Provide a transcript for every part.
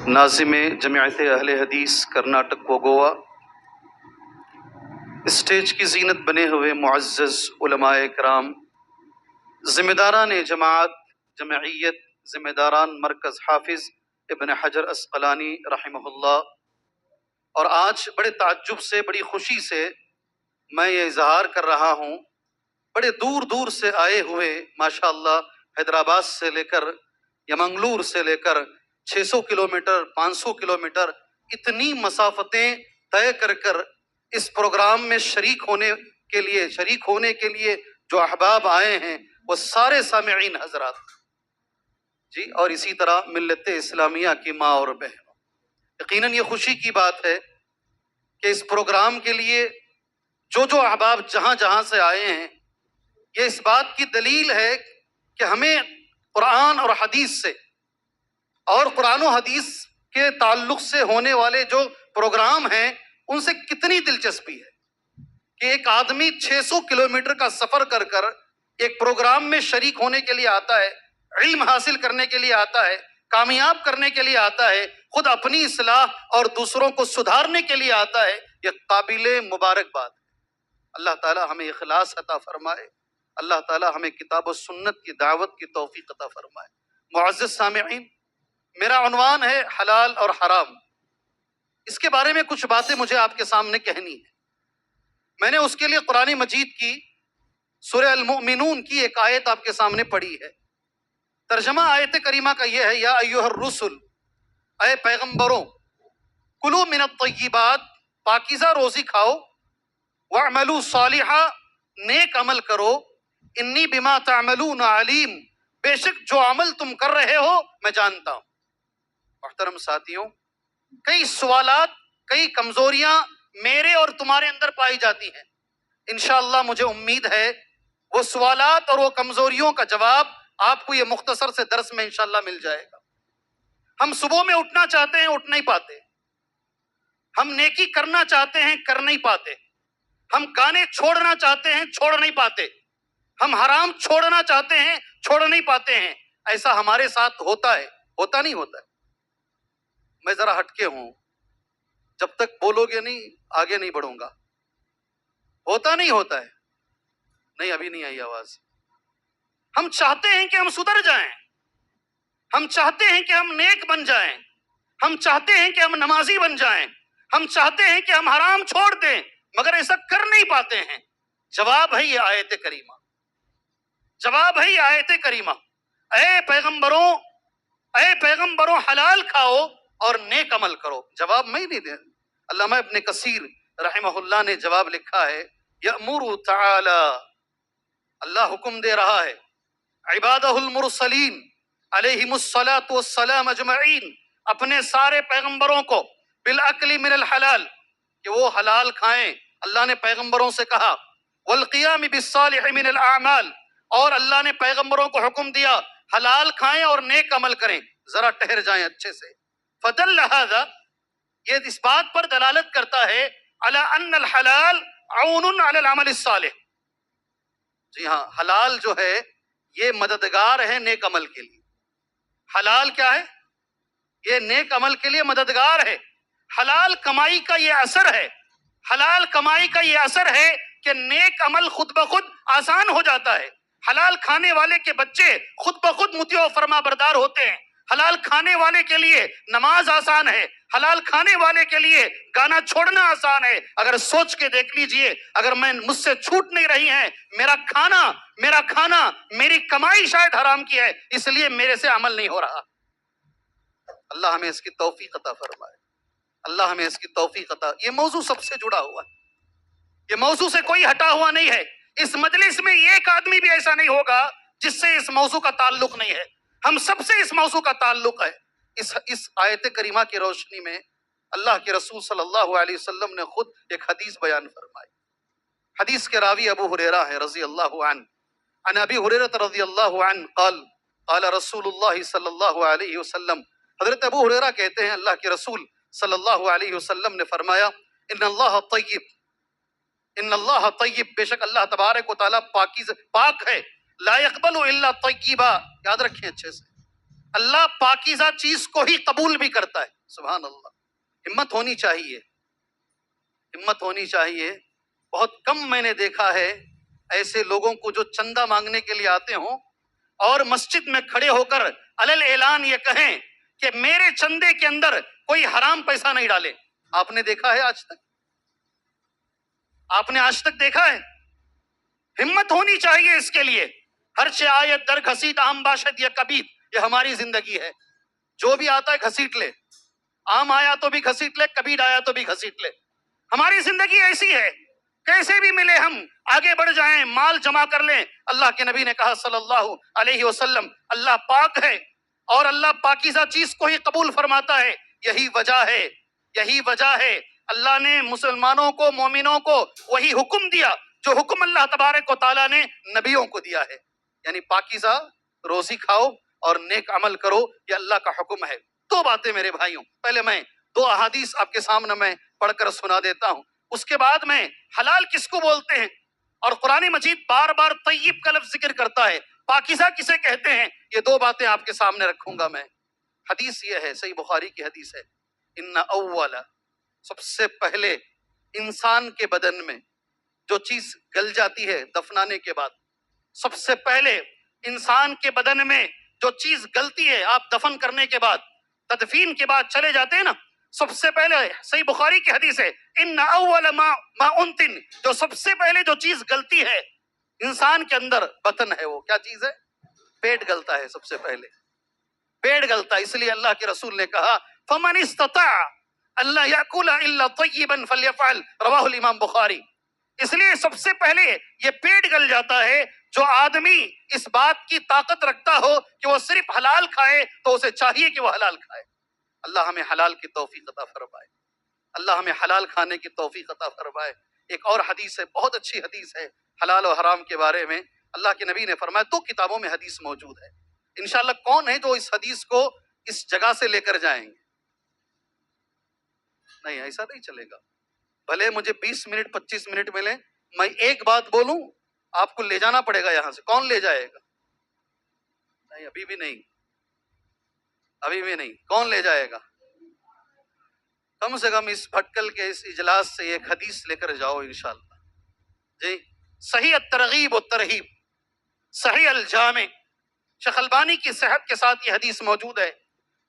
ناظم جمعیت اہل حدیث کرناٹک و گوا، اسٹیج کی زینت بنے ہوئے معزز علماء کرام، ذمہ داران جماعت جمعیت، ذمہ داران مرکز حافظ ابن حجر عسقلانی رحمہ اللہ، اور آج بڑے تعجب سے، بڑی خوشی سے میں یہ اظہار کر رہا ہوں، بڑے دور دور سے آئے ہوئے ماشاءاللہ، حیدرآباد سے لے کر یا منگلور سے لے کر 600 کلومیٹر 500 کلومیٹر اتنی مسافتیں طے کر کر اس پروگرام میں شریک ہونے کے لیے جو احباب آئے ہیں، وہ سارے سامعین حضرات جی، اور اسی طرح ملت اسلامیہ کی ماں اور بہنوں، یقیناً یہ خوشی کی بات ہے کہ اس پروگرام کے لیے جو احباب جہاں جہاں سے آئے ہیں، یہ اس بات کی دلیل ہے کہ ہمیں قرآن اور حدیث سے اور قرآن و حدیث کے تعلق سے ہونے والے جو پروگرام ہیں ان سے کتنی دلچسپی ہے کہ ایک آدمی 600 کلومیٹر کا سفر کر کر ایک پروگرام میں شریک ہونے کے لیے آتا ہے، علم حاصل کرنے کے لیے آتا ہے، کامیاب کرنے کے لیے آتا ہے، خود اپنی اصلاح اور دوسروں کو سدھارنے کے لیے آتا ہے۔ یہ قابل مبارکباد ہے۔ اللہ تعالی ہمیں اخلاص عطا فرمائے، اللہ تعالی ہمیں کتاب و سنت کی دعوت کی توفیق عطا فرمائے۔ معزز سامعین، میرا عنوان ہے حلال اور حرام۔ اس کے بارے میں کچھ باتیں مجھے آپ کے سامنے کہنی ہے۔ میں نے اس کے لیے قرآن مجید کی سورہ المؤمنون کی ایک آیت آپ کے سامنے پڑھی ہے۔ ترجمہ آیت کریمہ کا یہ ہے، یا ایھا الرسل، اے پیغمبروں، کلوا من الطیبات، پاکیزہ روزی کھاؤ، واعملوا صالحا، نیک عمل کرو، انی بما تعملون علیم، بے شک جو عمل تم کر رہے ہو میں جانتا ہوں۔ محترم ساتھیوں، کئی سوالات، کئی کمزوریاں میرے اور تمہارے اندر پائی جاتی ہیں۔ انشاءاللہ مجھے امید ہے وہ سوالات اور وہ کمزوریوں کا جواب آپ کو یہ مختصر سے درس میں انشاءاللہ مل جائے گا۔ ہم صبح میں اٹھنا چاہتے ہیں، اٹھ نہیں پاتے۔ ہم نیکی کرنا چاہتے ہیں، کر نہیں پاتے۔ ہم گانے چھوڑنا چاہتے ہیں، چھوڑ نہیں پاتے۔ ہم حرام چھوڑنا چاہتے ہیں، چھوڑ نہیں پاتے ہیں۔ ایسا ہمارے ساتھ ہوتا ہے، ہوتا نہیں ہوتا ہے؟ میں ذرا ہٹ کے ہوں، جب تک بولو گے نہیں آگے نہیں بڑھوں گا۔ ہوتا نہیں ہوتا ہے؟ نہیں، ابھی نہیں آئی آواز۔ ہم چاہتے ہیں کہ ہم سدھر جائیں، ہم چاہتے ہیں کہ ہم نیک بن جائیں، ہم چاہتے ہیں کہ ہم نمازی بن جائیں، ہم چاہتے ہیں کہ ہم حرام چھوڑ دیں، مگر ایسا کر نہیں پاتے ہیں۔ جواب ہے یہ آیت کریمہ، جواب ہے یہ آیت کریمہ، اے پیغمبروں حلال کھاؤ اور نیک عمل کرو۔ جواب میں نہیں دے، علامہ ابن کثیر رحمہ اللہ نے جواب لکھا ہے، یأمر تعالی، اللہ حکم دے رہا ہے، عبادہ المرسلین علیہم الصلاۃ والسلام اجمعین، اپنے سارے پیغمبروں کو، بالاکل من الحلال، کہ وہ حلال کھائیں۔ اللہ نے پیغمبروں سے کہا، والقیام بالصالح من الاعمال، اور اللہ نے پیغمبروں کو حکم دیا حلال کھائیں اور نیک عمل کریں۔ ذرا ٹھہر جائیں اچھے سے۔ فدل ھذا، یہ اس بات پر دلالت کرتا ہے، علی ان الحلال عون علی العمل الصالح، جی ہاں، حلال جو ہے یہ مددگار ہے نیک عمل کے لیے۔ حلال کیا ہے؟ یہ نیک عمل کے لیے مددگار ہے۔ حلال کمائی کا یہ اثر ہے، حلال کمائی کا یہ اثر ہے کہ نیک عمل خود بخود آسان ہو جاتا ہے۔ حلال کھانے والے کے بچے خود بخود مطیع و فرما بردار ہوتے ہیں۔ حلال کھانے والے کے لیے نماز آسان ہے، حلال کھانے والے کے لیے گانا چھوڑنا آسان ہے۔ اگر سوچ کے دیکھ لیجئے، اگر مجھ سے چھوٹ نہیں رہی ہے، میرا کھانا میری کمائی شاید حرام کی ہے، اس لیے میرے سے عمل نہیں ہو رہا۔ اللہ ہمیں اس کی توفیق عطا فرمائے، اللہ ہمیں اس کی توفیق عطا۔ یہ موضوع سب سے جڑا ہوا ہے، یہ موضوع سے کوئی ہٹا ہوا نہیں ہے۔ اس مجلس میں ایک آدمی بھی ایسا نہیں ہوگا جس سے اس موضوع کا تعلق نہیں ہے، ہم سب سے اس موضوع کا تعلق ہے۔ اس آیت کریمہ کی روشنی میں اللہ کے رسول صلی اللہ علیہ وسلم نے خود ایک حدیث بیان فرمائی۔ حدیث کے راوی ابو ہریرہ ہے رضی اللہ عنہ، عن ابی ہریرہ رضی اللہ عنہ قال قال رسول اللہ صلی اللہ علیہ وسلم، حضرت ابو ہریرہ کہتے ہیں اللہ کے رسول صلی اللہ علیہ وسلم نے فرمایا، ان اللہ طیب، ان اللہ طیب، بے شک اللہ تبارک و تعالیٰ پاک ہے، لا يقبل الا طیبا، یاد رکھیں اچھے سے، اللہ پاکیزہ چیز کو ہی قبول بھی کرتا ہے۔ سبحان اللہ. ہمت ہونی چاہیے، ہمت ہونی چاہیے. بہت کم میں نے دیکھا ہے ایسے لوگوں کو جو چندہ مانگنے کے لیے آتے ہوں اور مسجد میں کھڑے ہو کر علل اعلان یہ کہیں کہ میرے چندے کے اندر کوئی حرام پیسہ نہیں ڈالے. آپ نے دیکھا ہے آج تک؟ آپ نے آج تک دیکھا ہے؟ ہمت ہونی چاہیے اس کے لیے. ہر چہ آیت در گھسیٹ عام باشد یا کبیت، یہ ہماری زندگی ہے. جو بھی آتا ہے گھسیٹ لے، عام آیا تو بھی گھسیٹ لے، کبیت آیا تو بھی گھسیٹ لے. ہماری زندگی ایسی ہے، کیسے بھی ملے ہم آگے بڑھ جائیں، مال جمع کر لیں. اللہ کے نبی نے کہا صلی اللہ علیہ وسلم اللہ پاک ہے اور اللہ پاکیزہ چیز کو ہی قبول فرماتا ہے. یہی وجہ ہے، یہی وجہ ہے اللہ نے مسلمانوں کو، مومنوں کو وہی حکم دیا جو حکم اللہ تبارک و تعالیٰ نے نبیوں کو دیا ہے. یعنی پاکیزہ روزی کھاؤ اور نیک عمل کرو، یہ اللہ کا حکم ہے. دو باتیں میرے بھائیوں، پہلے میں دو احادیث آپ کے سامنے میں پڑھ کر سنا دیتا ہوں، اس کے بعد میں حلال کس کو بولتے ہیں، اور قرآن مجید بار بار طیب کا لفظ ذکر کرتا ہے، پاکیزہ کسے کہتے ہیں، یہ دو باتیں آپ کے سامنے رکھوں گا میں. حدیث یہ ہے، صحیح بخاری کی حدیث ہے، ان اول، سب سے پہلے انسان کے بدن میں جو چیز گل جاتی ہے دفنانے کے بعد، سب سے پہلے انسان کے بدن میں جو چیز گلتی ہے آپ دفن کرنے کے بعد، تدفین کے بعد چلے جاتے ہیں نا، سب سے پہلے صحیح بخاری کی حدیث ہے ان اول ما انتن، جو سب سے پہلے جو چیز گلتی ہے انسان کے اندر بطن ہے، وہ کیا چیز ہے؟ پیٹ گلتا ہے سب سے پہلے، پیٹ گلتا ہے. اس لیے اللہ کے رسول نے کہا فمن استطاع اللہ یاکل الا طیبا فلیفعل، رواہ الامام بخاری. اس لیے سب سے پہلے یہ پیٹ گل جاتا ہے. جو آدمی اس بات کی طاقت رکھتا ہو کہ وہ صرف حلال کھائے تو اسے چاہیے کہ وہ حلال کھائے. اللہ ہمیں حلال کی توفیق عطا فرمائے، اللہ ہمیں حلال کھانے کی توفیق عطا فرمائے. ایک اور حدیث ہے، بہت اچھی حدیث ہے حلال و حرام کے بارے میں. اللہ کے نبی نے فرمایا، دو کتابوں میں حدیث موجود ہے، انشاءاللہ کون ہے جو اس حدیث کو اس جگہ سے لے کر جائیں گے؟ نہیں، ایسا نہیں چلے گا. بھلے مجھے 20 منٹ 25 منٹ ملے، میں ایک بات بولوں، آپ کو لے جانا پڑے گا یہاں سے. کون لے جائے گا؟ نہیں، ابھی بھی نہیں، ابھی بھی نہیں. کون لے جائے گا؟ کم سے کم اس بھٹکل کے اس اجلاس سے ایک حدیث لے کر جاؤ انشاءاللہ. جی، صحیح الترغیب و ترہیب، صحیح الجامع، شیخ البانی کی صحت کے ساتھ یہ حدیث موجود ہے.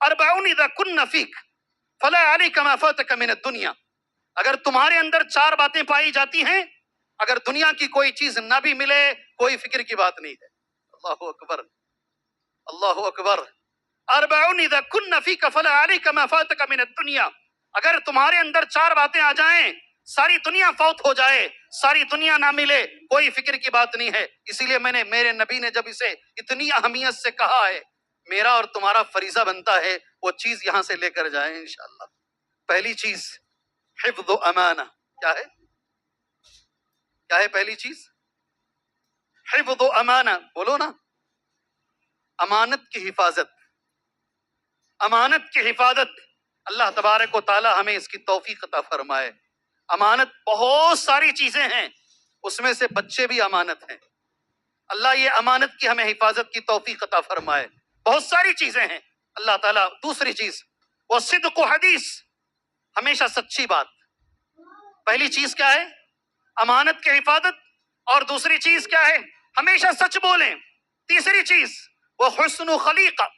اربعون اذا کن فیک فلا علیک ما فاتک من الدنیا. اگر تمہارے اندر چار باتیں پائی جاتی ہیں، اگر دنیا کی کوئی چیز نہ بھی ملے کوئی فکر کی بات نہیں ہے. اللہ اکبر، اللہ اکبر. اربعون اذا کن فیک فلا علیک ما فاتک من الدنیا. اگر تمہارے اندر چار باتیں آ جائیں، ساری دنیا فوت ہو جائے، ساری دنیا نہ ملے، کوئی فکر کی بات نہیں ہے. اسی لیے میرے نبی نے جب اسے اتنی اہمیت سے کہا ہے، میرا اور تمہارا فریضہ بنتا ہے وہ چیز یہاں سے لے کر جائیں انشاءاللہ. پہلی چیز حفظ و امانہ. کیا ہے؟ کیا ہے پہلی چیز؟ حفظ و امانہ. بولو نا، امانت کی حفاظت، امانت کی حفاظت. اللہ تبارک و تعالی ہمیں اس کی توفیق عطا فرمائے. امانت بہت ساری چیزیں ہیں، اس میں سے بچے بھی امانت ہیں. اللہ یہ امانت کی ہمیں حفاظت کی توفیق عطا فرمائے. بہت ساری چیزیں ہیں اللہ تعالیٰ. دوسری چیز وہ صدق و حدیث، ہمیشہ سچی بات. پہلی چیز کیا ہے؟ امانت کی حفاظت. اور دوسری چیز کیا ہے؟ ہمیشہ سچ بولیں. تیسری چیز وہ حسن و خلیقہ.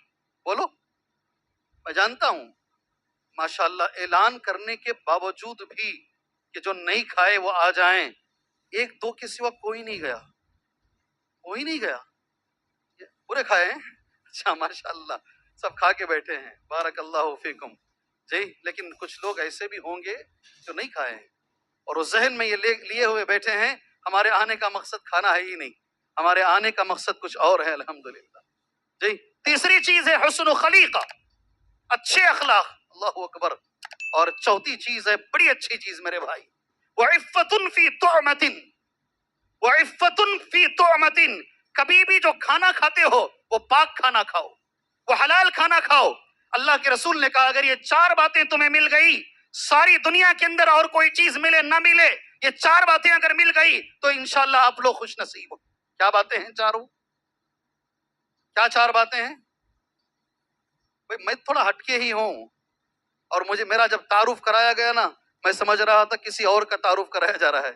بولو. میں جانتا ہوں ماشاءاللہ اعلان کرنے کے باوجود بھی کہ جو نہیں کھائے وہ آ جائیں، ایک دو کے سوا کوئی نہیں گیا، کوئی نہیں گیا. پورے کھائے ہیں؟ اچھا ماشاءاللہ، سب کھا کے بیٹھے ہیں، بارک اللہ فیکم. جی، لیکن کچھ لوگ ایسے بھی ہوں گے جو نہیں کھائے ہیں اور وہ ذہن میں یہ لیے ہوئے بیٹھے ہیں ہمارے آنے کا مقصد کھانا ہے ہی نہیں، ہمارے آنے کا مقصد کچھ اور ہے. الحمدللہ. جی، تیسری چیز ہے حسن و خلیقہ، اچھے اخلاق. اللہ اکبر. اور چوتھی چیز ہے بڑی اچھی چیز میرے بھائی، وعفۃ فی طعمۃ. وعفۃ فی طعمۃ. کبھی بھی جو کھانا کھاتے ہو وہ پاک کھانا کھاؤ، وہ حلال کھانا کھاؤ. اللہ کے رسول نے کہا اگر یہ چار باتیں تمہیں مل گئی، ساری دنیا کے اندر اور کوئی چیز ملے نہ ملے، یہ چار باتیں اگر مل گئی تو انشاءاللہ آپ لوگ خوش نصیب ہو. کیا باتیں ہیں چاروں؟ کیا چار باتیں ہیں؟ بھئی میں تھوڑا ہٹ کے ہی ہوں اور میرا جب تعارف کرایا گیا نا، میں سمجھ رہا تھا کسی اور کا تعارف کرایا جا رہا ہے.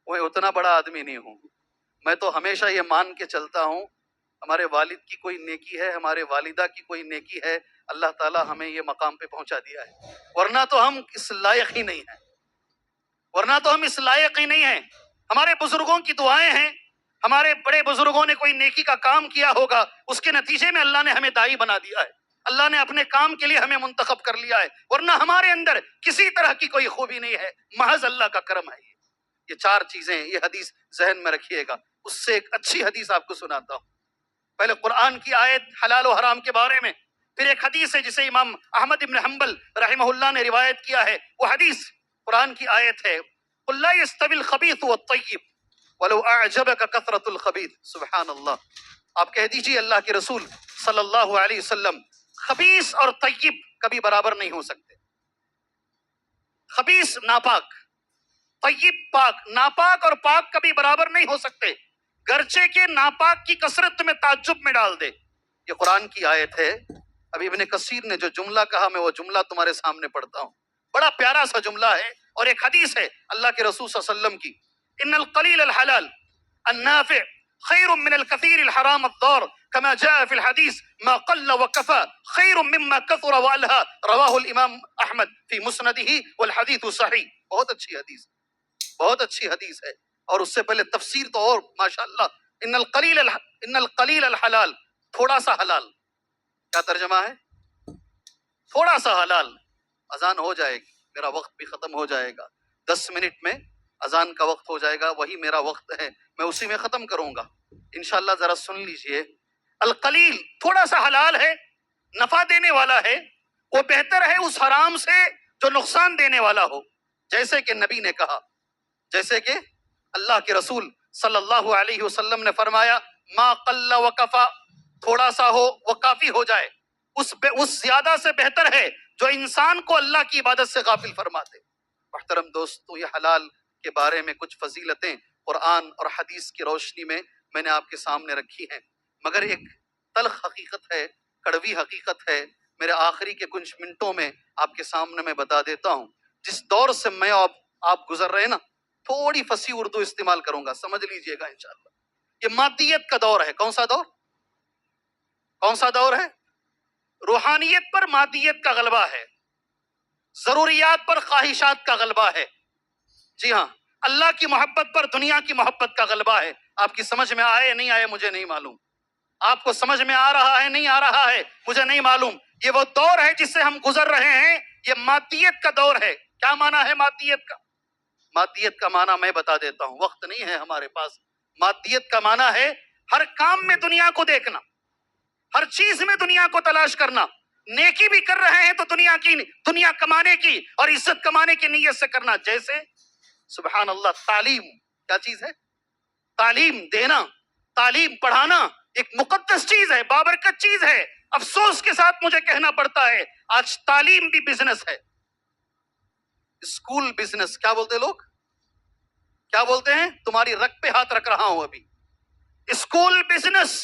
وہ اتنا بڑا آدمی نہیں ہوں. میں تو ہمیشہ یہ مان کے چلتا ہوں ہمارے والد کی کوئی نیکی ہے، ہمارے والدہ کی کوئی نیکی ہے، اللہ تعالیٰ ہمیں یہ مقام پہ پہنچا دیا ہے. ورنہ تو ہم اس لائق ہی نہیں ہیں، ورنہ تو ہم اس لائق ہی نہیں ہیں. ہمارے بزرگوں کی دعائیں ہیں، ہمارے بڑے بزرگوں نے کوئی نیکی کا کام کیا ہوگا، اس کے نتیجے میں اللہ نے ہمیں داعی بنا دیا ہے، اللہ نے اپنے کام کے لیے ہمیں منتخب کر لیا ہے. ورنہ ہمارے اندر کسی طرح کی کوئی خوبی نہیں ہے، محض اللہ کا کرم ہے. یہ چار چیزیں، یہ حدیث ذہن میں رکھیے گا. اس سے ایک اچھی حدیث آپ کو سناتا ہوں. پہلے قرآن کی آیت حلال و حرام کے بارے میں، پھر ایک حدیث ہے جسے امام احمد ابن حنبل رحمہ اللہ نے روایت کیا ہے. وہ حدیث قرآن کی آیت ہے، قُلْ لَا يَسْتَوِي الْخَبِيثُ وَالطَّيِّبُ وَلَوْ أَعْجَبَكَ كَثْرَةُ الْخَبِيثِ. سبحان اللہ. آپ کہہ دیجئے اللہ کے رسول صلی اللہ علیہ وسلم، خبیث اور طیب کبھی برابر نہیں ہو سکتے. خبیث ناپاک، طیب پاک. ناپاک اور پاک کبھی برابر نہیں ہو سکتے، گرچہ کہ ناپاک کی کثرت تمہیں تعجب میں ڈال دے. یہ قرآن کی آیت ہے. ابھی ابن کثیر نے جو جملہ کہا، میں وہ جملہ تمہارے سامنے پڑھتا ہوں. بڑا پیارا سا جملہ ہے، اور ایک حدیث ہے اللہ کے رسول صلی اللہ علیہ وسلم کی، ان القلیل الحلال النافع خیر من الكثير الحرام الضار كما جاء في الحديث ما قل وكفى خیر مما كثر والها. رواہ الامام احمد فی مسنده والحدیث صحیح. بہت اچھی حدیث، بہت اچھی حدیث ہے. اور اس سے پہلے تفسیر تو اور ماشاءاللہ. ان القلیل الحلال، تھوڑا سا حلال. کیا ترجمہ ہے؟ تھوڑا سا حلال. اذان ہو جائے گی، میرا وقت بھی ختم ہو جائے گا. 10 منٹ میں اذان کا وقت ہو جائے گا، وہی میرا وقت ہے، میں اسی میں ختم کروں گا انشاءاللہ. ذرا سن لیجئے. القلیل تھوڑا سا حلال ہے، نفع دینے والا ہے. وہ بہتر ہے اس حرام سے جو نقصان دینے والا ہو. جیسے کہ نبی نے کہا، جیسے کہ اللہ کے رسول صلی اللہ علیہ وسلم نے فرمایا، ما قل وکفا، تھوڑا سا ہو وہ کافی ہو جائے، اس زیادہ سے بہتر ہے جو انسان کو اللہ کی عبادت سے غافل فرما دے. محترم دوستو، یہ حلال کے بارے میں کچھ فضیلتیں قرآن اور حدیث کی روشنی میں نے آپ کے سامنے رکھی ہیں، مگر ایک تلخ حقیقت ہے، کڑوی حقیقت ہے. میرے آخری کے کچھ منٹوں میں آپ کے سامنے میں بتا دیتا ہوں. جس دور سے میں آپ گزر رہے ہیں نا، تھوڑی فصیح اردو استعمال کروں گا، سمجھ لیجئے گا انشاءاللہ. یہ مادیت کا دور ہے. کون سا دور؟ کون سا دور ہے؟ روحانیت پر مادیت کا غلبہ ہے، ضروریات پر خواہشات کا غلبہ ہے. جی ہاں، اللہ کی محبت پر دنیا کی محبت کا غلبہ ہے. آپ کی سمجھ میں آئے نہیں آئے مجھے نہیں معلوم، آپ کو سمجھ میں آ رہا ہے نہیں آ رہا ہے مجھے نہیں معلوم. یہ وہ دور ہے جس سے ہم گزر رہے ہیں، یہ مادیت کا دور ہے. کیا معنی ہے مادیت کا؟ مادیت کا معنی میں بتا دیتا ہوں، وقت نہیں ہے ہمارے پاس. مادیت کا معنی ہے ہر کام میں دنیا کو دیکھنا، ہر چیز میں دنیا کو تلاش کرنا. نیکی بھی کر رہے ہیں تو دنیا کمانے کی اور عزت کمانے کی نیت سے کرنا. جیسے سبحان اللہ، تعلیم کیا چیز ہے؟ تعلیم دینا، تعلیم پڑھانا ایک مقدس چیز ہے، بابرکت چیز ہے. افسوس کے ساتھ مجھے کہنا پڑتا ہے آج تعلیم بھی بزنس ہے. School business. کیا بولتے لوگ؟ کیا بولتے ہیں؟ تمہاری رگ پہ ہاتھ رکھ رہا ہوں ابھی. School business.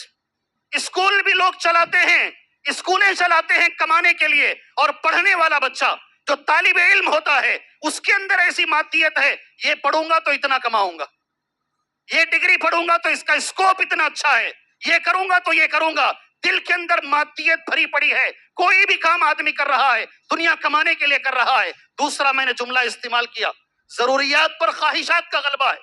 اسکول بھی لوگ چلاتے ہیں، اسکولیں چلاتے ہیں کمانے کے لیے. اور پڑھنے والا بچہ جو طالب علم ہوتا ہے اس کے اندر ایسی مادیت ہے، یہ پڑھوں گا تو اتنا کماؤں گا، یہ ڈگری پڑھوں گا تو اس کا اسکوپ اتنا اچھا ہے، یہ کروں گا تو یہ کروں گا. دل کے اندر مادیت بھری پڑی ہے. کوئی بھی کام آدمی کر رہا ہے دنیا کمانے کے لیے کر رہا ہے. دوسرا میں نے جملہ استعمال کیا، ضروریات پر خواہشات کا غلبہ ہے.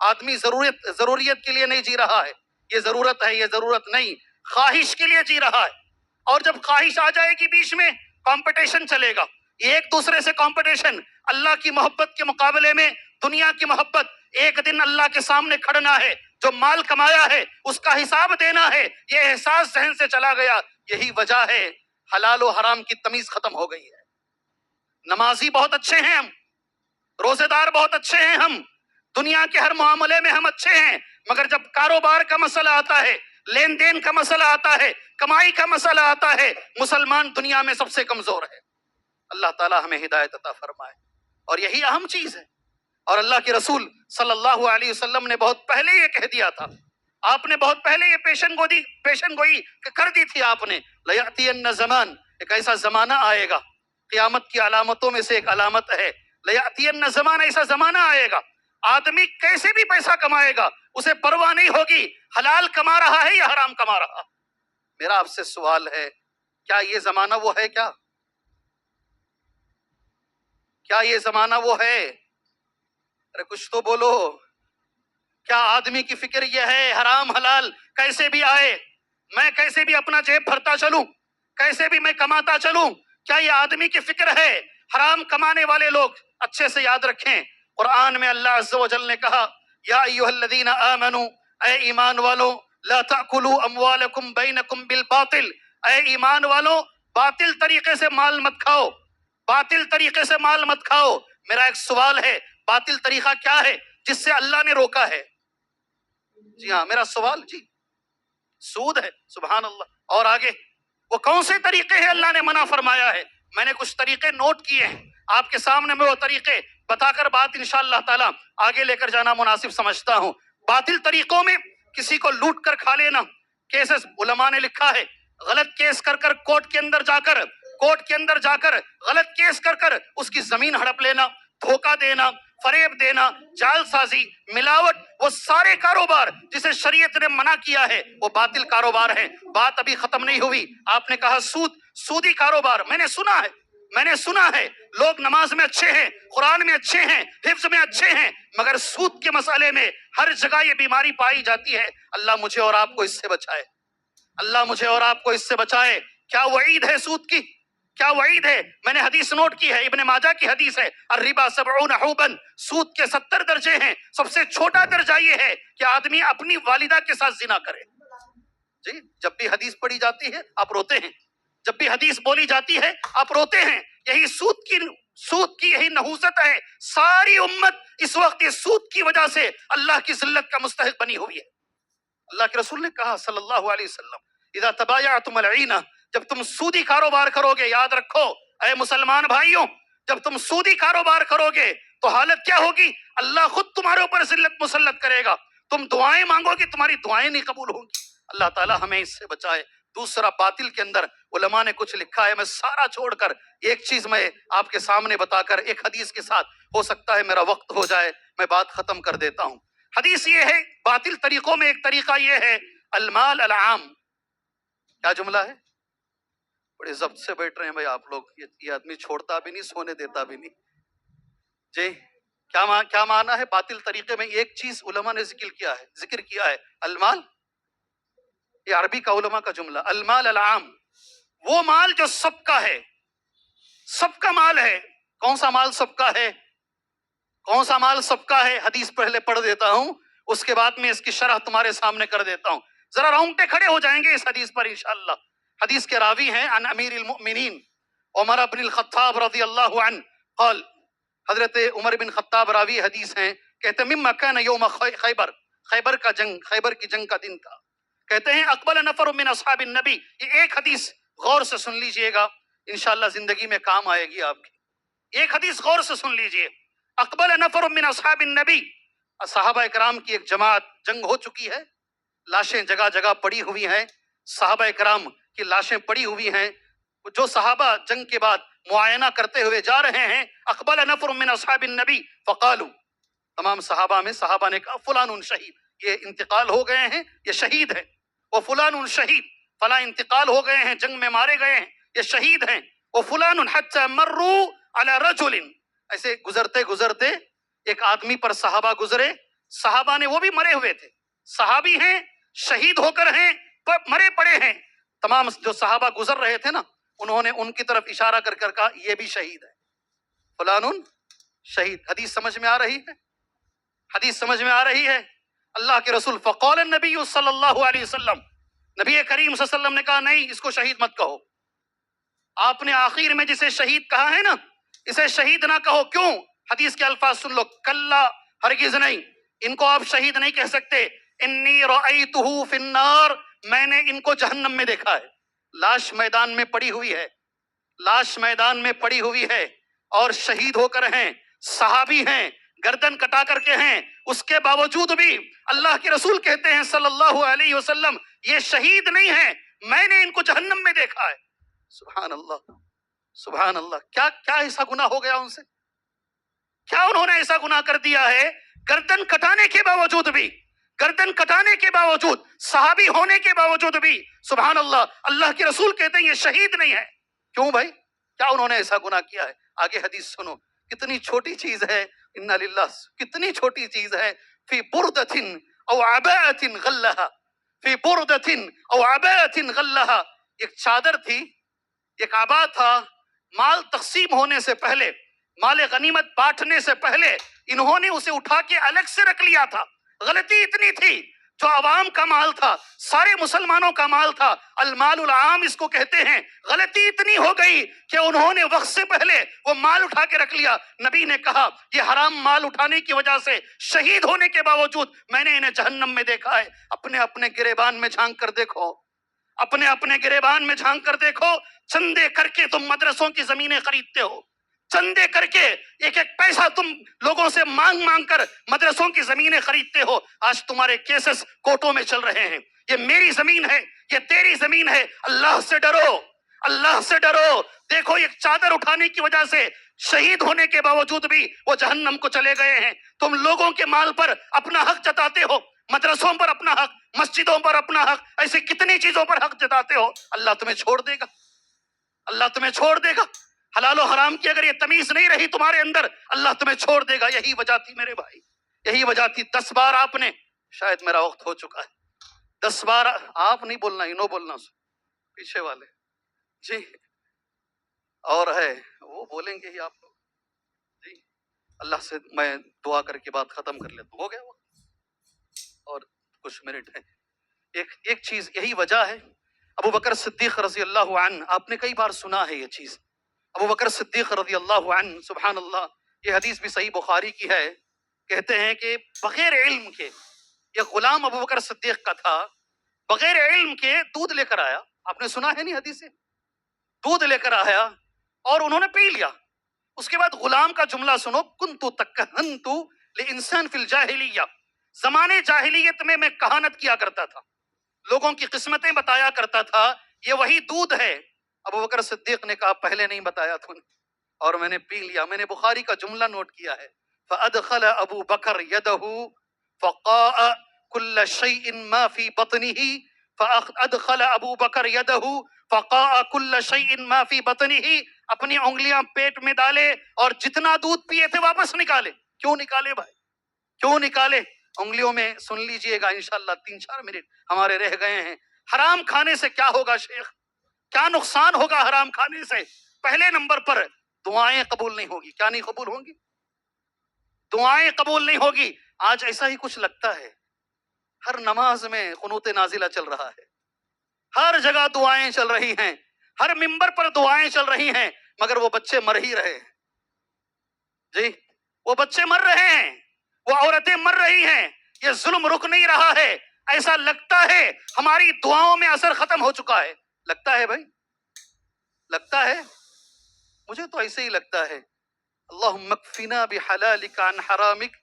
آدمی ضروریت کے لیے نہیں جی رہا ہے، یہ ضرورت ہے، یہ ضرورت نہیں، خواہش کے لیے جی رہا ہے. اور جب خواہش آ جائے گی بیچ میں، کمپٹیشن چلے گا، ایک دوسرے سے کمپٹیشن. اللہ کی محبت کے مقابلے میں دنیا کی محبت. ایک دن اللہ کے سامنے کھڑنا ہے، جو مال کمایا ہے اس کا حساب دینا ہے. یہ احساس ذہن سے چلا گیا. یہی وجہ ہے حلال و حرام کی تمیز ختم ہو گئی ہے. نمازی بہت اچھے ہیں ہم، روزے دار بہت اچھے ہیں ہم، دنیا کے ہر معاملے میں ہم اچھے ہیں، مگر جب کاروبار کا مسئلہ آتا ہے، لین دین کا مسئلہ آتا ہے، کمائی کا مسئلہ آتا ہے، مسلمان دنیا میں سب سے کمزور ہے. اللہ تعالی ہمیں ہدایت عطا فرمائے. اور یہی اہم چیز ہے. اور اللہ کے رسول صلی اللہ علیہ وسلم نے بہت پہلے یہ کہہ دیا تھا، آپ نے بہت پہلے یہ پیشن گوئی کر دی تھی آپ نے. لَيَأْتِيَنَّ زمان، ایک ایسا زمانہ آئے گا قیامت کی علامتوں میں سے ایک علامت ہے لیاتین زمانہ، ایسا زمانہ آئے گا آدمی کیسے بھی پیسہ کمائے گا اسے پرواہ نہیں ہوگی حلال کما رہا ہے یا حرام کما رہا۔ میرا آپ سے سوال ہے، کیا یہ زمانہ وہ ہے؟ کیا یہ زمانہ وہ ہے؟ ارے کچھ تو بولو۔ کیا آدمی کی فکر یہ ہے حرام حلال کیسے بھی آئے، میں کیسے بھی اپنا جیب بھرتا چلوں، کیسے بھی میں کماتا چلوں؟ کیا یہ آدمی کی فکر ہے؟ حرام کمانے والے لوگ اچھے سے یاد رکھیں، قرآن میں اللہ عز و جل نے کہا یا ایھا الذین آمنوا، اے ایمان والو، لا تأکلوا اموالکم بینکم بالباطل، اے ایمان والو باطل طریقے سے مال مت کھاؤ، باطل طریقے سے مال مت کھاؤ۔ میرا ایک سوال ہے، باطل طریقہ کیا ہے جس سے اللہ نے روکا ہے؟ جی ہاں، میرا سوال جی سود ہے، سبحان اللہ۔ اور آگے وہ کون سے طریقے ہیں اللہ نے منع فرمایا ہے؟ میں نے کچھ طریقے نوٹ کیے ہیں، آپ کے سامنے میں وہ طریقے بتا کر بات انشاءاللہ تعالی آگے لے کر جانا مناسب سمجھتا ہوں۔ باطل طریقوں میں کسی کو لوٹ کر کھا لینا، کیسز علماء نے لکھا ہے، غلط کیس کر کر کورٹ کے اندر جا کر غلط کیس کر کر اس کی زمین ہڑپ لینا، دھوکہ دینا، فریب دینا، جعل سازی، ملاوٹ، وہ سارے کاروبار جسے شریعت نے منع کیا ہے وہ باطل کاروبار ہیں۔ بات ابھی ختم نہیں ہوئی، آپ نے کہا سودی کاروبار۔ میں نے سنا ہے لوگ نماز میں اچھے ہیں، قرآن میں اچھے ہیں، حفظ میں اچھے ہیں، مگر سود کے مسئلے میں ہر جگہ یہ بیماری پائی جاتی ہے۔ اللہ مجھے اور آپ کو اس سے بچائے، اللہ مجھے اور آپ کو اس سے بچائے۔ کیا وعید ہے سود کی؟ کیا وعید ہے؟ میں نے حدیث نوٹ کی ہے، ابن ماجہ کی حدیث ہے، الربا 70 حوبا، سود کے 70 درجے ہیں، سب سے چھوٹا درجہ یہ ہے کہ آدمی اپنی والدہ کے ساتھ زنا کرے۔ جی جب بھی حدیث پڑھی جاتی ہے آپ روتے ہیں، جب بھی حدیث بولی جاتی ہے آپ روتے ہیں۔ یہی سود کی یہی نحوست ہے، ساری امت اس وقت یہ سود کی وجہ سے اللہ کی ذلت کا مستحق بنی ہوئی ہے۔ اللہ کے رسول نے کہا صلی اللہ علیہ وسلم اذا تبایعتم العینہ، جب تم سودی کاروبار کرو گے، یاد رکھو اے مسلمان بھائیوں، جب تم سودی کاروبار کرو گے تو حالت کیا ہوگی؟ اللہ خود تمہارے اوپر ذلت مسلط کرے گا، تم دعائیں مانگو گے تمہاری دعائیں نہیں قبول ہوں گی۔ اللہ تعالی ہمیں اس سے بچائے۔ دوسرا، باطل کے اندر علماء نے کچھ لکھا ہے، میں سارا چھوڑ کر ایک چیز میں آپ کے سامنے بتا کر ایک حدیث کے ساتھ، ہو سکتا ہے میرا وقت ہو جائے، میں بات ختم کر دیتا ہوں۔ حدیث یہ ہے، باطل طریقوں میں ایک طریقہ یہ ہے المال العام۔ کیا جملہ ہے؟ بڑے ضبط سے بیٹھ رہے ہیں بھائی آپ لوگ، یہ آدمی چھوڑتا بھی نہیں، سونے دیتا بھی نہیں۔ جی کیا معنی ہے باطل طریقے میں؟ ایک چیز علماء نے ذکر کیا ہے المال، یہ عربی کا علماء کا جملہ، المال العام، وہ مال جو سب کا ہے، سب کا مال ہے۔ کون سا مال سب کا ہے؟ کون سا مال سب کا ہے؟ حدیث پہلے پڑھ دیتا ہوں، اس کے بعد میں اس کی شرح تمہارے سامنے کر دیتا ہوں، ذرا رونگٹے کھڑے ہو جائیں گے اس حدیث پر انشاءاللہ۔ حدیث کے راوی ہیں عن امیر المؤمنین عمر بن الخطاب رضی اللہ عنہ قال، حضرت عمر بن خطاب راوی حدیث ہیں، کہتے ہیں مما کان یوم خیبر کی جنگ کا دن تھا، کہتے ہیں اقبل نفر من اصحاب النبی۔ یہ ایک حدیث غور سے سن لیجئے گا، انشاءاللہ زندگی میں کام آئے گی آپ کی۔ ایک حدیث غور سے سن لیجئے، اقبل نفر من اصحاب النبی، صحابہ کرام کی ایک جماعت، جنگ ہو چکی ہے، لاشیں جگہ جگہ پڑی ہوئی ہیں، صحابہ کرام کی لاشیں پڑی ہوئی ہیں، جو صحابہ جنگ کے بعد معائنہ کرتے ہوئے جا رہے ہیں، اقبل نفر من اصحاب النبی فقالوا، تمام صحابہ نے کہا فلان شہید، یہ انتقال ہو گئے ہیں، یہ شہید ہے، وہ فلان شہید، فلاں انتقال ہو گئے ہیں، جنگ میں مارے گئے ہیں، یہ شہید ہیں، وہ فلان حتی مروا علی رجل، ایسے گزرتے ایک آدمی پر صحابہ گزرے، صحابہ نے، وہ بھی مرے ہوئے تھے، صحابی ہیں، شہید ہو کر ہیں، مرے پڑے ہیں، تمام جو صحابہ گزر رہے تھے نا، انہوں نے ان کی طرف اشارہ کر کہا یہ بھی شہید ہے، فلان شہید۔ حدیث سمجھ میں آ رہی ہے؟ حدیث سمجھ میں آ رہی ہے؟ اللہ کے رسول فقال النبی صلی اللہ علیہ وسلم، نبی کریم صلی اللہ علیہ وسلم نے کہا نہیں، اس کو شہید مت کہو۔ آپ نے آخر میں جسے شہید کہا ہے نا، اسے شہید نہ کہو۔ کیوں؟ حدیث کے الفاظ سن لو، کلا، ہرگز نہیں، ان کو آپ شہید نہیں کہہ سکتے۔ انی رأیتہ فی النار، میں نے ان کو جہنم میں دیکھا ہے، لاش میدان میں پڑی ہوئی ہے، لاش میدان میں پڑی ہوئی ہے، اور شہید ہو کر ہیں، صحابی ہیں، گردن کٹا کر کے ہیں، اس کے باوجود بھی اللہ کے رسول کہتے ہیں صلی اللہ علیہ وسلم یہ شہید نہیں ہے، میں نے ان کو جہنم میں دیکھا ہے۔ سبحان اللہ، سبحان اللہ، کیا کیا ایسا گناہ ہو گیا ان سے؟ کیا انہوں نے ایسا گناہ کر دیا ہے؟ گردن کٹانے کے باوجود بھی، گردن کٹانے کے باوجود، صحابی ہونے کے باوجود بھی، سبحان اللہ، اللہ کے رسول کہتے ہیں یہ شہید نہیں ہے۔ کیوں بھائی؟ کیا انہوں نے ایسا گناہ کیا ہے؟ آگے حدیث سنو، کتنی چھوٹی چیز ہے، انا للہ، کتنی چھوٹی چیز ہے، فی بردۃ او عباءۃ غلھا، فی بردۃ او عباءۃ غلھا، ایک چادر تھی، ایک آبا تھا، مال تقسیم ہونے سے پہلے، مال غنیمت بانٹنے سے پہلے انہوں نے اسے اٹھا کے الگ سے رکھ لیا تھا۔ غلطی اتنی تھی، جو عوام کا مال تھا، سارے مسلمانوں کا مال تھا، المال العام اس کو کہتے ہیں، غلطی اتنی ہو گئی کہ انہوں نے وقت سے پہلے وہ مال اٹھا کے رکھ لیا۔ نبی نے کہا یہ حرام مال اٹھانے کی وجہ سے شہید ہونے کے باوجود میں نے انہیں جہنم میں دیکھا ہے۔ اپنے اپنے گریبان میں جھانک کر دیکھو، اپنے اپنے گریبان میں جھانک کر دیکھو، چندے کر کے تم مدرسوں کی زمینیں خریدتے ہو، چندے کر کے ایک ایک پیسہ تم لوگوں سے مانگ مانگ کر مدرسوں کی زمینیں خریدتے ہو۔ آج تمہارے کیسز کورٹوں میں چل رہے ہیں، یہ میری زمین ہے، یہ تیری زمین ہے۔ اللہ سے ڈرو، اللہ سے ڈرو۔ دیکھو ایک چادر اٹھانے کی وجہ سے شہید ہونے کے باوجود بھی وہ جہنم کو چلے گئے ہیں۔ تم لوگوں کے مال پر اپنا حق جتاتے ہو، مدرسوں پر اپنا حق، مسجدوں پر اپنا حق، ایسے کتنی چیزوں پر حق جتاتے ہو۔ اللہ تمہیں چھوڑ دے گا، اللہ تمہیں چھوڑ دے گا۔ حلال و حرام کی اگر یہ تمیز نہیں رہی تمہارے اندر، اللہ تمہیں چھوڑ دے گا۔ یہی وجہ تھی میرے بھائی، یہی وجہ تھی۔ 10 بار آپ نے، شاید میرا وقت ہو چکا ہے، 10 بار آپ نہیں بولنا، انہوں بولنا، پیچھے والے جی، اور ہے وہ بولیں گے ہی آپ لوگ جی۔ اللہ سے میں دعا کر کے بات ختم کر لیتا ہوں، ہو گیا وہ اور کچھ منٹ ہے۔ ایک چیز، یہی وجہ ہے ابو بکر صدیق رضی اللہ عنہ، آپ نے کئی بار سنا ہے یہ چیز، ابو بکر صدیق رضی اللہ عنہ، سبحان اللہ، یہ حدیث بھی صحیح بخاری کی ہے، کہتے ہیں کہ بغیر علم کے، یہ غلام ابو بکر صدیق کا تھا، بغیر علم کے دودھ لے کر آیا، آپ نے سنا ہے نہیں حدیث، دودھ لے کر آیا اور انہوں نے پی لیا۔ اس کے بعد غلام کا جملہ سنو، کنتو تکہنتو لانسان فی الجاہلیہ، زمانے جاہلیت میں کہانت کیا کرتا تھا، لوگوں کی قسمتیں بتایا کرتا تھا، یہ وہی دودھ ہے۔ ابو بکر صدیق نے کہا پہلے نہیں بتایا تو نے، اور میں نے پی لیا۔ میں نے بخاری کا جملہ نوٹ کیا ہے، فَأَدْخَلَ أَبُو بَكْرَ يَدَهُ فَقَاءَ كُلَّ شَيْءٍ مَا فِي بَطْنِهِ، فَأَدْخَلَ أَبُو بَكْرَ يَدَهُ فَقَاءَ كُلَّ شَيْءٍ مَا فِي بَطْنِهِ، اپنی انگلیاں پیٹ میں ڈالے اور جتنا دودھ پیے تھے واپس نکالے۔ کیوں نکالے بھائی؟ کیوں نکالے؟ انگلیوں میں سن لیجئے گا انشاءاللہ، 3-4 منٹ ہمارے رہ گئے ہیں۔ حرام کھانے سے کیا ہوگا شیخ؟ کیا نقصان ہوگا حرام کھانے سے؟ پہلے نمبر پر دعائیں قبول نہیں ہوگی۔ کیا نہیں قبول ہوں گی؟ دعائیں قبول نہیں ہوگی۔ آج ایسا ہی کچھ لگتا ہے، ہر نماز میں قنوت نازلہ چل رہا ہے، ہر جگہ دعائیں چل رہی ہیں، ہر منبر پر دعائیں چل رہی ہیں، مگر وہ بچے مر ہی رہے ہیں جی، وہ بچے مر رہے ہیں، وہ عورتیں مر رہی ہیں، یہ ظلم رک نہیں رہا ہے۔ ایسا لگتا ہے ہماری دعاؤں میں اثر ختم ہو چکا ہے۔ لگتا ہے بھائی، لگتا ہے، مجھے تو ایسے ہی لگتا ہے۔ اللہم اکفنا بحلالک عن حرامک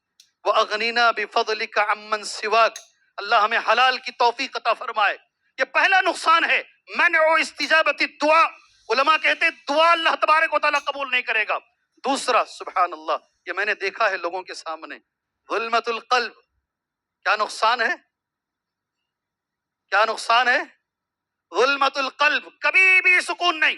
واغنینا بفضلک عمن سواک، اللہ ہمیں حلال کی توفیق عطا فرمائے۔ یہ پہلا نقصان ہے، منع استجابت الدعاء، علماء کہتے ہیں دعا اللہ تبارک و تعالیٰ قبول نہیں کرے گا۔ دوسرا، سبحان اللہ، یہ میں نے دیکھا ہے لوگوں کے سامنے، ظلمت القلب۔ کیا نقصان ہے؟ کیا نقصان ہے؟ ظلمت القلب، کبھی بھی سکون نہیں،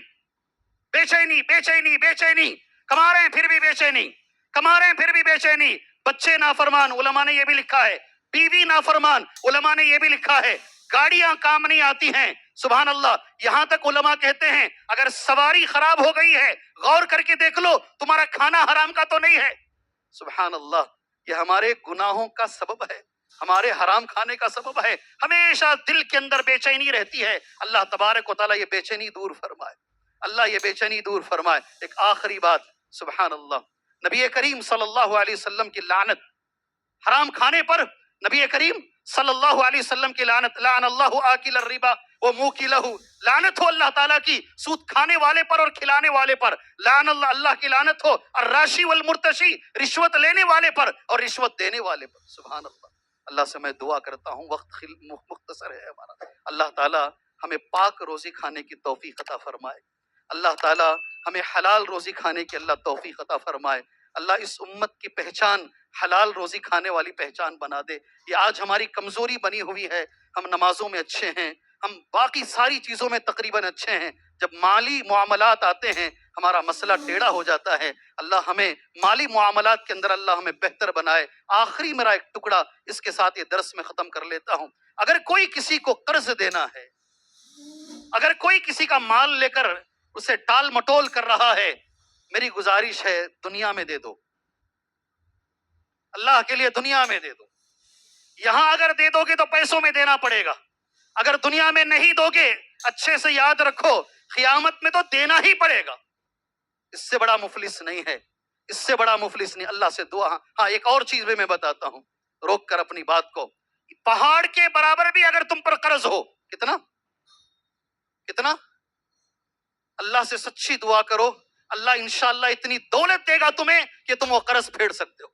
بے چینی بے چینی بے چینی، کما رہے ہیں پھر بھی بے چینی، کما رہے ہیں پھر بھی بے چینی، بچے نافرمان، علماء نے یہ بھی لکھا ہے، بیوی نافرمان، علماء نے یہ بھی لکھا ہے، گاڑیاں کام نہیں آتی ہیں، سبحان اللہ، یہاں تک علماء کہتے ہیں اگر سواری خراب ہو گئی ہے غور کر کے دیکھ لو تمہارا کھانا حرام کا تو نہیں ہے۔ سبحان اللہ، یہ ہمارے گناہوں کا سبب ہے، ہمارے حرام کھانے کا سبب ہے، ہمیشہ دل کے اندر بے چینی رہتی ہے۔ اللہ تبارک و تعالیٰ یہ بے چینی دور فرمائے، اللہ یہ بے چینی دور فرمائے۔ ایک آخری بات، سبحان اللہ، نبی کریم صلی اللہ علیہ وسلم کی لعنت حرام کھانے پر، نبی کریم صلی اللہ علیہ وسلم کی لعنت، لعن اللہ آکل الربا وموکلہ، لعنت ہو اللہ تعالیٰ کی سود کھانے والے پر اور کھلانے والے پر، لعن اللہ، اللہ کی لعنت ہو الراشی والمرتشی، رشوت لینے والے پر اور رشوت دینے والے پر۔ سبحان اللہ، اللہ سے میں دعا کرتا ہوں، وقت مختصر ہے ہمارا، اللہ تعالیٰ ہمیں پاک روزی کھانے کی توفیق عطا فرمائے، اللہ تعالی ہمیں حلال روزی کھانے کی اللہ توفیق عطا فرمائے۔ اللہ اس امت کی پہچان حلال روزی کھانے والی پہچان بنا دے۔ یہ آج ہماری کمزوری بنی ہوئی ہے، ہم نمازوں میں اچھے ہیں، ہم باقی ساری چیزوں میں تقریباً اچھے ہیں، جب مالی معاملات آتے ہیں ہمارا مسئلہ ٹیڑھا ہو جاتا ہے۔ اللہ ہمیں مالی معاملات کے اندر اللہ ہمیں بہتر بنائے۔ آخری میرا ایک ٹکڑا اس کے ساتھ یہ درس میں ختم کر لیتا ہوں۔ اگر کوئی کسی کو قرض دینا ہے، اگر کوئی کسی کا مال لے کر اسے ٹال مٹول کر رہا ہے، میری گزارش ہے دنیا میں دے دو، اللہ کے لیے دنیا میں دے دو۔ یہاں اگر دے دو گے تو پیسوں میں دینا پڑے گا، اگر دنیا میں نہیں دو گے اچھے سے یاد رکھو قیامت میں تو دینا ہی پڑے گا۔ اس سے بڑا مفلس نہیں ہے، اس سے بڑا مفلس نہیں۔ اللہ سے دعا۔ ہاں ایک اور چیز بھی میں بتاتا ہوں روک کر اپنی بات کو، پہاڑ کے برابر بھی اگر تم پر قرض ہو، کتنا کتنا، اللہ سے سچی دعا کرو، اللہ انشاءاللہ اتنی دولت دے گا تمہیں کہ تم وہ قرض پھیڑ سکتے ہو۔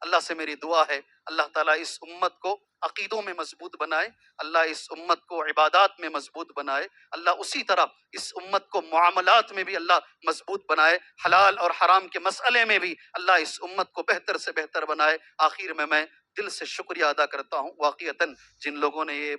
اللہ سے میری دعا ہے اللہ تعالیٰ اس امت کو عقیدوں میں مضبوط بنائے، اللہ اس امت کو عبادات میں مضبوط بنائے، اللہ اسی طرح اس امت کو معاملات میں بھی اللہ مضبوط بنائے، حلال اور حرام کے مسئلے میں بھی اللہ اس امت کو بہتر سے بہتر بنائے۔ آخر میں دل سے شکریہ ادا کرتا ہوں، واقعتاً جن لوگوں نے یہ